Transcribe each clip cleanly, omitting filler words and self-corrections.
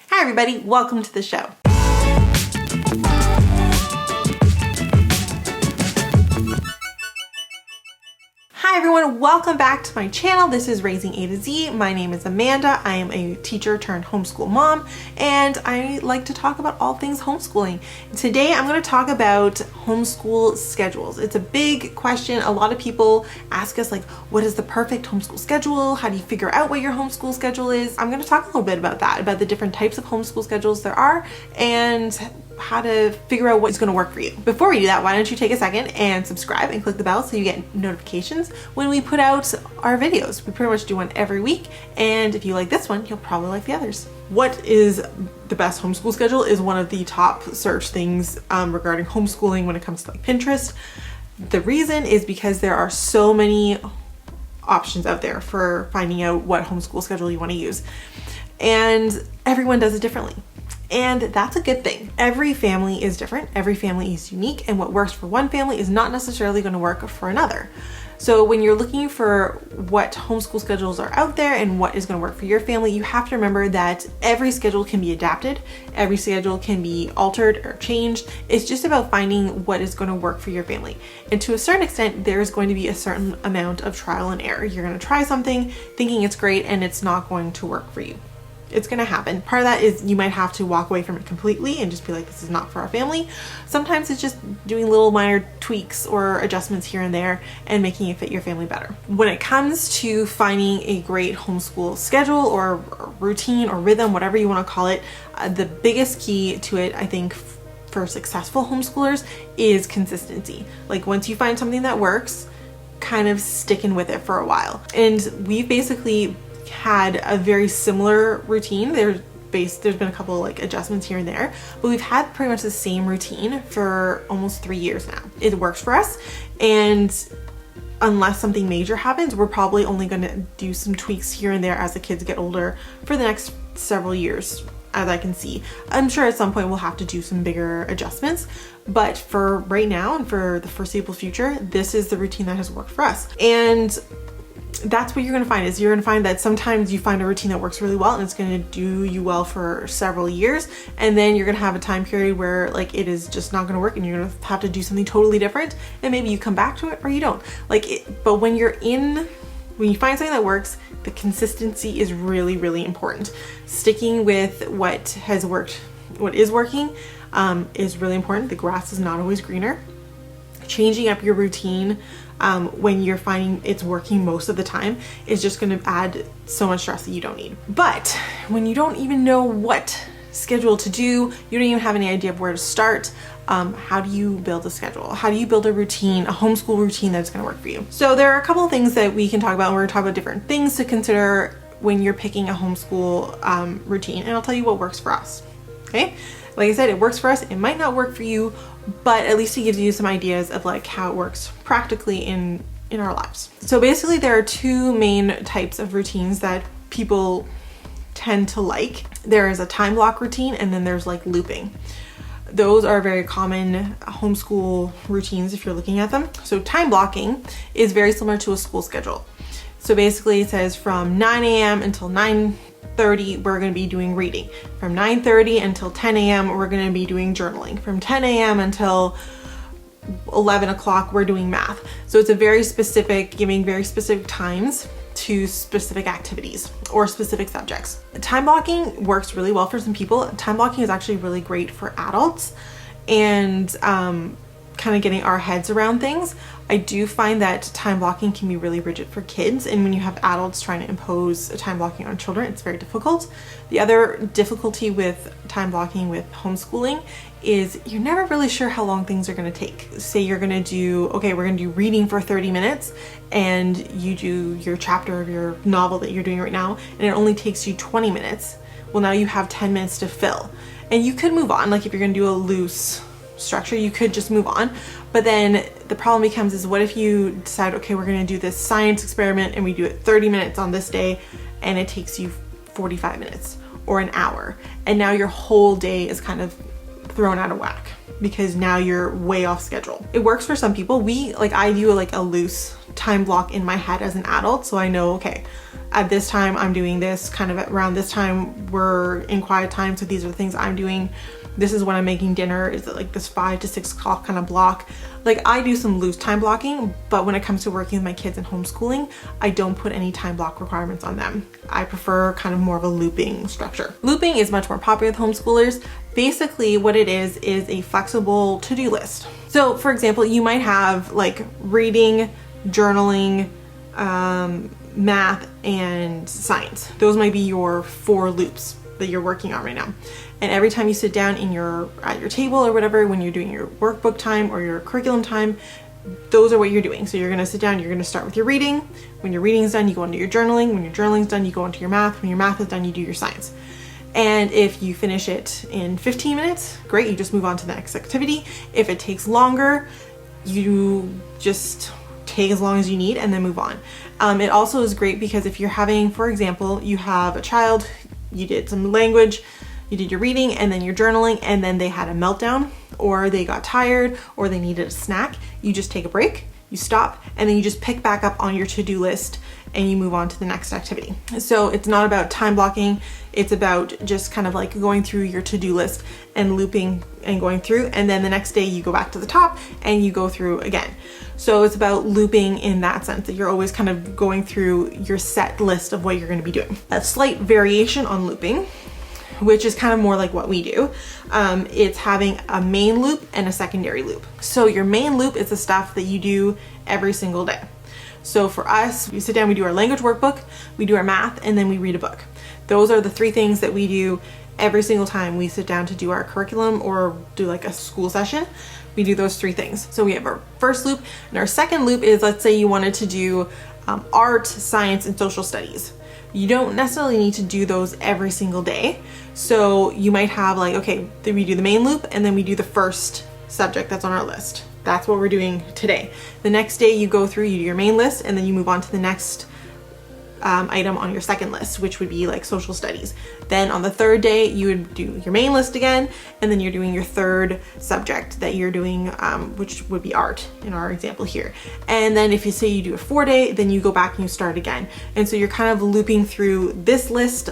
Hi everybody, welcome to the show. Hi everyone, welcome back to my channel. This is Raising A to Z. My name is Amanda. I am a teacher turned homeschool mom, and I like to talk about all things homeschooling. Today I'm going to talk about homeschool schedules. It's a big question. A lot of people ask us, like, what is the perfect homeschool schedule? How do you figure out what your homeschool schedule is? I'm going to talk a little bit about that, about the different types of homeschool schedules there are, and how to figure out what's going to work for you. Before we do that, why don't you take a second and subscribe and click the bell so you get notifications when we put out our videos. We pretty much do one every week, and if you like this one, you'll probably like the others. What is the best homeschool schedule is one of the top search things regarding homeschooling when it comes to like Pinterest. The reason is because there are so many options out there for finding out what homeschool schedule you want to use, and everyone does it differently. And that's a good thing. Every family is different, every family is unique, and what works for one family is not necessarily going to work for another. So when you're looking for what homeschool schedules are out there and what is going to work for your family, you have to remember that every schedule can be adapted, every schedule can be altered or changed. It's just about finding what is going to work for your family. And to a certain extent, there's going to be a certain amount of trial and error. You're going to try something thinking it's great and it's not going to work for you. It's going to happen. Part of that is you might have to walk away from it completely and just be like, this is not for our family. Sometimes it's just doing little minor tweaks or adjustments here and there and making it fit your family better. When it comes to finding a great homeschool schedule or routine or rhythm, whatever you want to call it, the biggest key to it, I think, for successful homeschoolers is consistency. Like, once you find something that works, kind of sticking with it for a while. And we've basically had a very similar routine. There's been a couple of like adjustments here and there, but we've had pretty much the same routine for almost 3 years now. It works for us, and unless something major happens, we're probably only going to do some tweaks here and there as the kids get older for the next several years, as I can see. I'm sure at some point we'll have to do some bigger adjustments, but for right now and for the foreseeable future, this is the routine that has worked for us. And that's what you're going to find, is you're going to find that sometimes you find a routine that works really well and it's going to do you well for several years, and then you're going to have a time period where like it is just not going to work and you're going to have to do something totally different, and maybe you come back to it or you don't. But when you find something that works, the consistency is really, really important. Sticking with what is working is really important. The grass is not always greener. Changing up your routine when you're finding it's working most of the time is just going to add so much stress that you don't need. But when you don't even know what schedule to do, you don't even have any idea of where to start, how do you build a schedule? How do you build a routine, a homeschool routine that's going to work for you? So there are a couple of things that we can talk about, and we're going to talk about different things to consider when you're picking a homeschool routine, and I'll tell you what works for us. Okay? Like I said, it works for us. It might not work for you, but at least it gives you some ideas of like how it works practically in our lives. So basically there are two main types of routines that people tend to like. There is a time block routine, and then there's like looping. Those are very common homeschool routines if you're looking at them. So time blocking is very similar to a school schedule. So basically it says from 9 a.m. until 9:30 we're going to be doing reading. From 9:30 until 10 a.m. we're going to be doing journaling. From 10 a.m. until 11 o'clock we're doing math. So it's a very specific, giving very specific times to specific activities or specific subjects. Time blocking works really well for some people. Time blocking is actually really great for adults and kind of getting our heads around things. I do find that time blocking can be really rigid for kids, and when you have adults trying to impose a time blocking on children, it's very difficult. The other difficulty with time blocking with homeschooling is you're never really sure how long things are going to take. Say you're going to do, okay, we're going to do reading for 30 minutes, and you do your chapter of your novel that you're doing right now, and it only takes you 20 minutes. Well, now you have 10 minutes to fill, and you could move on. Like if you're going to do a loose structure, you could just move on. But then the problem becomes is, what if you decide, okay, we're going to do this science experiment and we do it 30 minutes on this day and it takes you 45 minutes or an hour, and now your whole day is kind of thrown out of whack because now you're way off schedule. It works for some people. I do like a loose time block in my head as an adult, so I know, okay, at this time I'm doing this, kind of around this time we're in quiet time, so these are the things I'm doing. This is when I'm making dinner, is it like this 5 to 6 o'clock kind of block. Like I do some loose time blocking, but when it comes to working with my kids and homeschooling, I don't put any time block requirements on them. I prefer kind of more of a looping structure. Looping is much more popular with homeschoolers. Basically what it is a flexible to-do list. So for example, you might have like reading, journaling, math, and science. Those might be your 4 loops that you're working on right now. And every time you sit down at your table or whatever, when you're doing your workbook time or your curriculum time, those are what you're doing. So you're gonna sit down, you're gonna start with your reading. When your reading is done, you go into your journaling. When your journaling is done, you go into your math. When your math is done, you do your science. And if you finish it in 15 minutes, great, you just move on to the next activity. If it takes longer, you just take as long as you need and then move on. It also is great because if you're having, for example, you have a child, you did some language, you did your reading and then your journaling, and then they had a meltdown or they got tired or they needed a snack, you just take a break, you stop, and then you just pick back up on your to-do list and you move on to the next activity. So it's not about time blocking, it's about just kind of like going through your to-do list and looping and going through, and then the next day you go back to the top and you go through again. So it's about looping in that sense, that you're always kind of going through your set list of what you're going to be doing. A slight variation on looping, which is kind of more like what we do, it's having a main loop and a secondary loop. So your main loop is the stuff that you do every single day. So for us, we sit down, we do our language workbook, we do our math, and then we read a book. Those are the 3 things that we do every single time we sit down to do our curriculum or do like a school session. We do those 3 things. So we have our first loop, and our second loop is, let's say you wanted to do art, science, and social studies. You don't necessarily need to do those every single day. So you might have like, okay, then we do the main loop and then we do the first subject that's on our list. That's what we're doing today. The next day you go through, you do your main list, and then you move on to the next item on your second list, which would be like social studies. Then on the third day you would do your main list again, and then you're doing your third subject that you're doing, which would be art in our example here. And then if you say you do a 4-day, then you go back and you start again. And so you're kind of looping through this list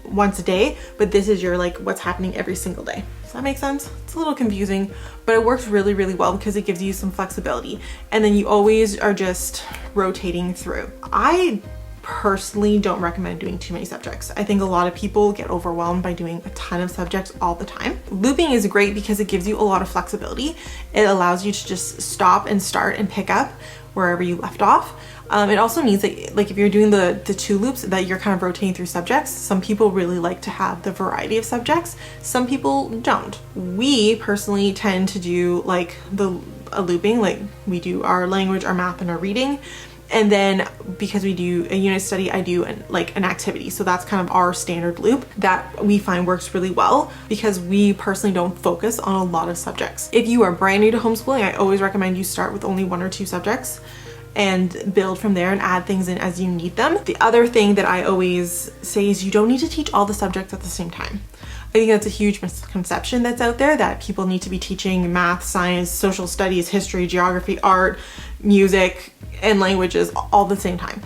once a day, but this is your like what's happening every single day. Does that make sense? It's a little confusing, but it works really, really well because it gives you some flexibility. And then you always are just rotating through. I personally don't recommend doing too many subjects. I think a lot of people get overwhelmed by doing a ton of subjects all the time. Looping is great because it gives you a lot of flexibility. It allows you to just stop and start and pick up wherever you left off. It also means that like if you're doing the 2 loops, that you're kind of rotating through subjects. Some people really like to have the variety of subjects. Some people don't. We personally tend to do like a looping, like we do our language, our math, and our reading. And then because we do a unit study, I do an activity. So that's kind of our standard loop that we find works really well because we personally don't focus on a lot of subjects. If you are brand new to homeschooling, I always recommend you start with only 1 or 2 subjects and build from there and add things in as you need them. The other thing that I always say is you don't need to teach all the subjects at the same time. I think that's a huge misconception that's out there, that people need to be teaching math, science, social studies, history, geography, art, music, and languages all at the same time.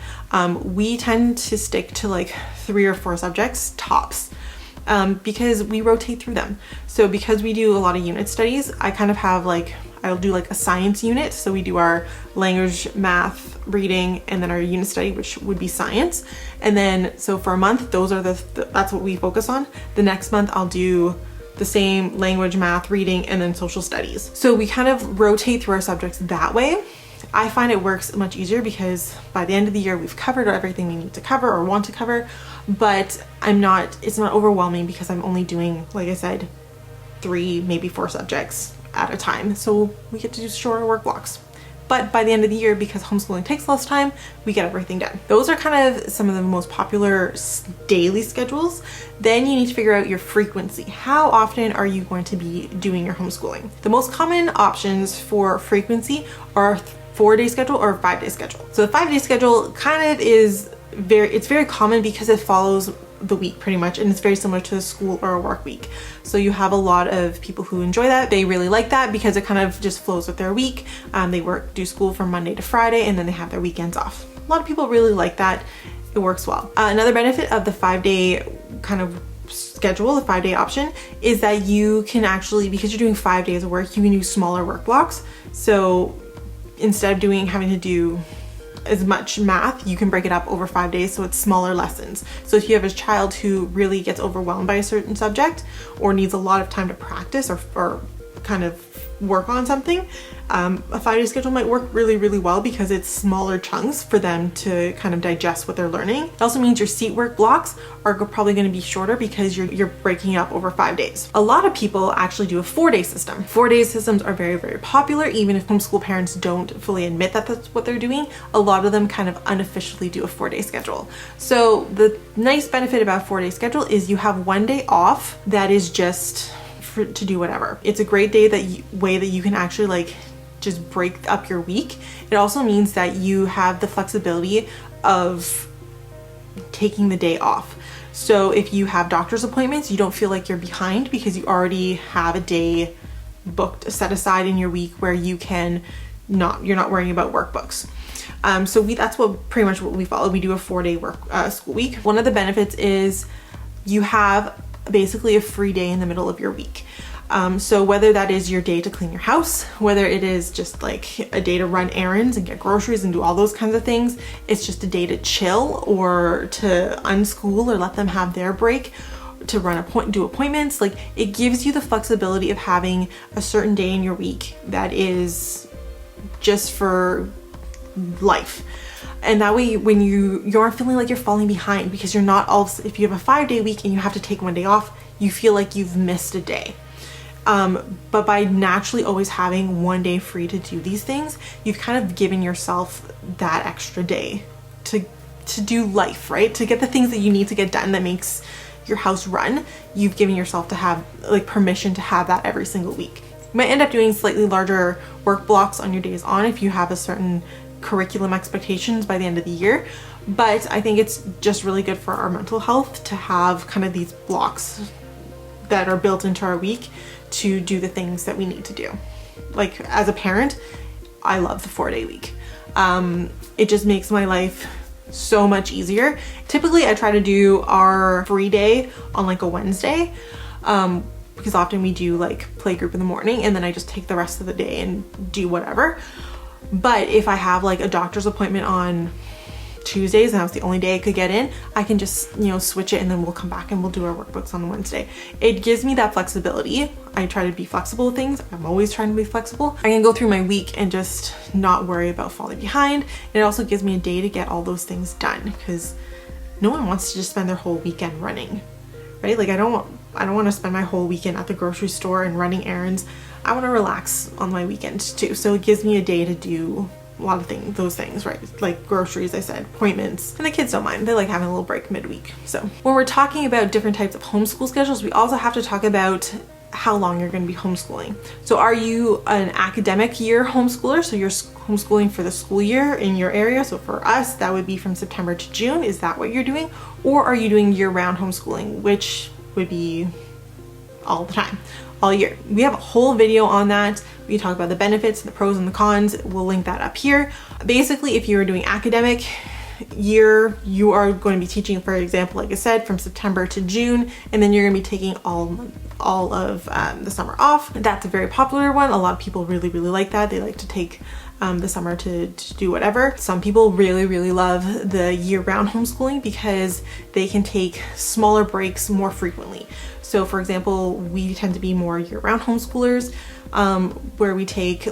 We tend to stick to like 3 or 4 subjects tops. Because we rotate through them. So because we do a lot of unit studies, I kind of have like, I'll do like a science unit. So we do our language, math, reading, and then our unit study, which would be science. And then, so for a month, those are that's what we focus on. The next month I'll do the same language, math, reading, and then social studies. So we kind of rotate through our subjects that way. I find it works much easier because by the end of the year, we've covered everything we need to cover or want to cover, but it's not overwhelming because I'm only doing, like I said, 3, maybe 4 subjects at a time. So we get to do shorter work blocks. But by the end of the year, because homeschooling takes less time, we get everything done. Those are kind of some of the most popular daily schedules. Then you need to figure out your frequency. How often are you going to be doing your homeschooling? The most common options for frequency are 4-day schedule or 5-day schedule. So the 5-day schedule kind of is very common because it follows the week pretty much, and it's very similar to a school or a work week. So you have a lot of people who enjoy that. They really like that because it kind of just flows with their week. They do school from Monday to Friday, and then they have their weekends off. A lot of people really like that it works well. Another benefit of the 5-day kind of schedule, the 5-day option, is that you can actually, because you're doing 5 days of work, you can do smaller work blocks. So instead of having to do as much math, you can break it up over 5 days, so it's smaller lessons. So if you have a child who really gets overwhelmed by a certain subject or needs a lot of time to practice or kind of work on something, a 5-day schedule might work really, really well because it's smaller chunks for them to kind of digest what they're learning. It also means your seat work blocks are probably going to be shorter because you're breaking up over 5 days. A lot of people actually do a 4-day system. 4-day systems are very, very popular, even if homeschool parents don't fully admit that that's what they're doing. A lot of them kind of unofficially do a 4-day schedule. So the nice benefit about a 4-day schedule is you have 1 day off that is just to do whatever. It's a great way that you can actually like just break up your week. It also means that you have the flexibility of taking the day off. So if you have doctor's appointments, you don't feel like you're behind because you already have a day booked, set aside in your week where you're not worrying about workbooks. So that's pretty much what we follow. We do a 4-day school week. One of the benefits is you have basically a free day in the middle of your week. So whether that is your day to clean your house, whether it is just like a day to run errands and get groceries and do all those kinds of things, it's just a day to chill or to unschool or let them have their break, to do appointments. Like, it gives you the flexibility of having a certain day in your week that is just for life. And that way, when you aren't feeling like you're falling behind, because you're not if you have a 5-day week and you have to take 1 day off, you feel like you've missed a day. But by naturally always having 1 day free to do these things, you've kind of given yourself that extra day to do life, right? To get the things that you need to get done that makes your house run. You've given yourself to have like permission to have that every single week. You might end up doing slightly larger work blocks on your days on if you have a certain curriculum expectations by the end of the year, but I think it's just really good for our mental health to have kind of these blocks that are built into our week to do the things that we need to do. Like, as a parent, I love the 4-day week. It just makes my life so much easier. Typically I try to do our free day on like a Wednesday, because often we do like playgroup in the morning and then I just take the rest of the day and do whatever. But if I have like a doctor's appointment on Tuesdays and that was the only day I could get in, I can just, switch it and then we'll come back and we'll do our workbooks on Wednesday. It gives me that flexibility. I try to be flexible with things. I'm always trying to be flexible. I can go through my week and just not worry about falling behind. And it also gives me a day to get all those things done, because no one wants to just spend their whole weekend running, right? Like, I don't want to spend my whole weekend at the grocery store and running errands. I want to relax on my weekends too. So it gives me a day to do a lot of those things, right? Like groceries, I said, appointments, and the kids don't mind. They like having a little break midweek. So when we're talking about different types of homeschool schedules, we also have to talk about how long you're going to be homeschooling. So are you an academic year homeschooler? So you're homeschooling for the school year in your area. So for us, that would be from September to June. Is that what you're doing? Or are you doing year-round homeschooling, which would be all the time, all year? We have a whole video on that. We talk about the benefits, the pros and the cons. We'll link that up here. Basically, if you're doing academic year, you are going to be teaching, for example, like I said, from September to June, and then you're going to be taking all of the summer off. That's a very popular one. A lot of people really, really like that. They like to take the summer to do whatever. Some people really, really love the year-round homeschooling because they can take smaller breaks more frequently. So for example, we tend to be more year-round homeschoolers, where we take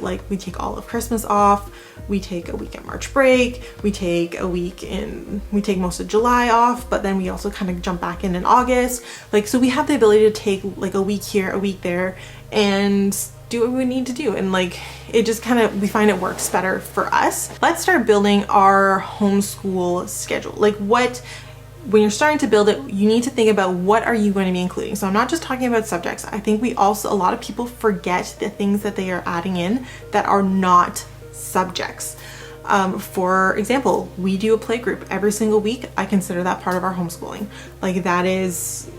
all of Christmas off, we take a week at March break, we take most of July off, but then we also kind of jump back in August. So we have the ability to take like a week here, a week there, and do what we need to do. And it just we find it works better for us. Let's start building our homeschool schedule. When you're starting to build it, you need to think about what are you going to be including. So I'm not just talking about subjects. I think a lot of people forget the things that they are adding in that are not subjects. For example, we do a play group every single week. I consider that part of our homeschooling. That is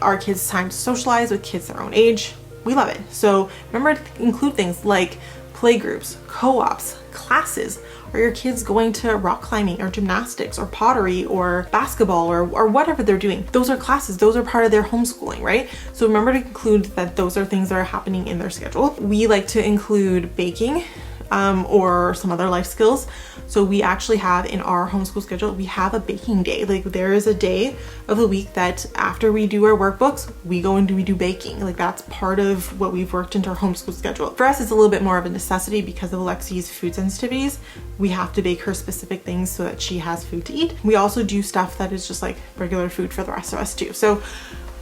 our kids' time to socialize with kids their own age. We love it. So remember to include things like playgroups, co-ops, classes? Are your kids going to rock climbing or gymnastics or pottery or basketball or whatever they're doing? Those are classes. Those are part of their homeschooling, right? So remember to include that those are things that are happening in their schedule. We like to include baking or some other life skills. So we actually have in our homeschool schedule, we have a baking day. Like there is a day of the week that after we do our workbooks, we go and we do baking. Like that's part of what we've worked into our homeschool schedule. For us, it's a little bit more of a necessity because of Alexi's food sensitivities. We have to bake her specific things so that she has food to eat. We also do stuff that is just like regular food for the rest of us too. So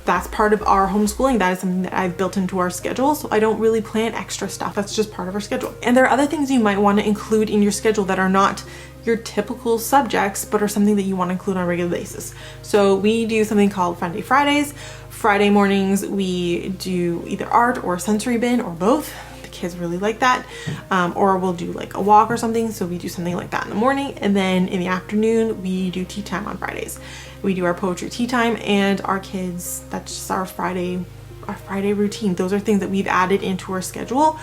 that's part of our homeschooling. That is something that I've built into our schedule. So I don't really plan extra stuff. That's just part of our schedule. And there are other things you might want to include in your schedule that are not your typical subjects, but are something that you want to include on a regular basis. So we do something called Fun Day Fridays. Friday mornings, we do either art or sensory bin or both. The kids really like that. Or we'll do like a walk or something. So we do something like that in the morning. And then in the afternoon, we do tea time on Fridays. We do our poetry tea time, and our kids, that's just our Friday routine. Those are things that we've added into our schedule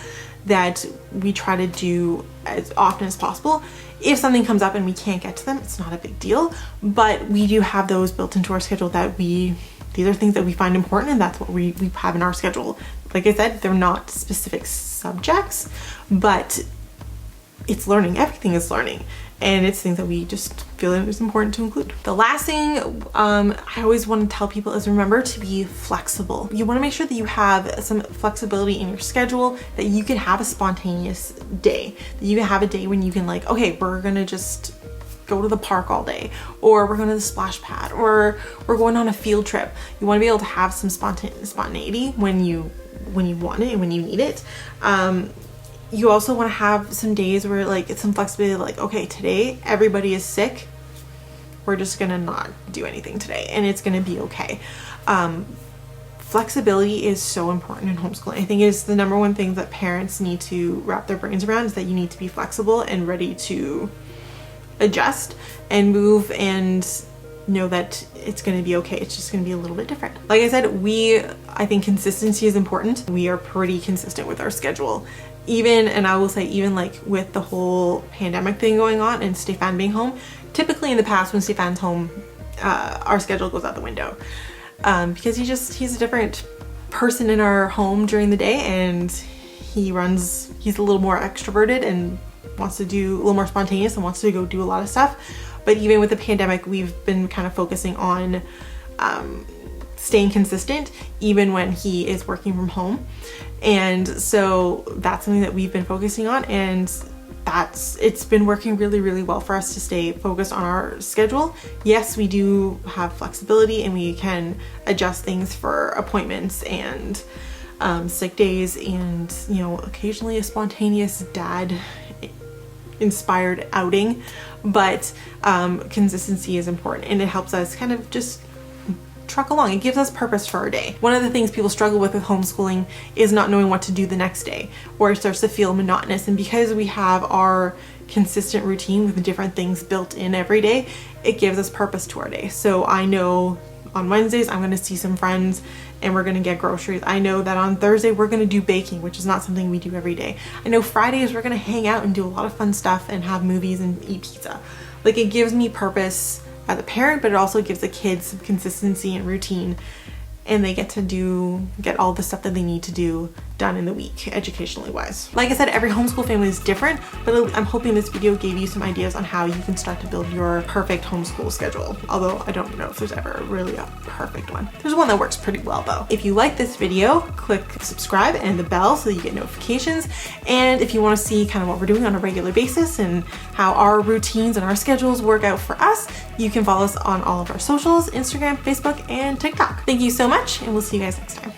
that we try to do as often as possible. If something comes up and we can't get to them, it's not a big deal, but we do have those built into our schedule that these are things that we find important, and that's what we have in our schedule. Like I said, they're not specific subjects, but it's learning. Everything is learning. And it's things that we just feel it is important to include. The last thing I always want to tell people is remember to be flexible. You want to make sure that you have some flexibility in your schedule, that you can have a spontaneous day, that you can have a day when you can like, okay, we're gonna just go to the park all day, or we're going to the splash pad, or we're going on a field trip. You want to be able to have some spontaneity when you want it and when you need it. You also want to have some days where like it's some flexibility, like, okay, today everybody is sick. We're just going to not do anything today and it's going to be okay. Flexibility is so important in homeschooling. I think it's the number one thing that parents need to wrap their brains around, is that you need to be flexible and ready to adjust and move and know that it's going to be okay. It's just going to be a little bit different. Like I said, I think consistency is important. We are pretty consistent with our schedule. And I will say, even like with the whole pandemic thing going on and Stefan being home, typically in the past when Stefan's home, our schedule goes out the window. Because he's a different person in our home during the day, and he's a little more extroverted and wants to do a little more spontaneous and wants to go do a lot of stuff. But even with the pandemic, we've been kind of focusing on staying consistent even when he is working from home. And so that's something that we've been focusing on, and it's been working really, really well for us to stay focused on our schedule. Yes, we do have flexibility and we can adjust things for appointments and sick days and, occasionally a spontaneous dad inspired outing, but consistency is important, and it helps us kind of just truck along. It gives us purpose for our day. One of the things people struggle with homeschooling is not knowing what to do the next day, or it starts to feel monotonous. And because we have our consistent routine with different things built in every day, it gives us purpose to our day. So I know on Wednesdays I'm going to see some friends and we're going to get groceries. I know that on Thursday we're going to do baking, which is not something we do every day. I know Fridays we're going to hang out and do a lot of fun stuff and have movies and eat pizza. Like, it gives me purpose as a parent, but it also gives the kids some consistency and routine, and they get all the stuff that they need to do done in the week, educationally wise. Like I said, every homeschool family is different, but I'm hoping this video gave you some ideas on how you can start to build your perfect homeschool schedule. Although I don't know if there's ever really a perfect one. There's one that works pretty well though. If you like this video, click subscribe and the bell so that you get notifications. And if you want to see kind of what we're doing on a regular basis and how our routines and our schedules work out for us, you can follow us on all of our socials, Instagram, Facebook, and TikTok. Thank you so much, and we'll see you guys next time.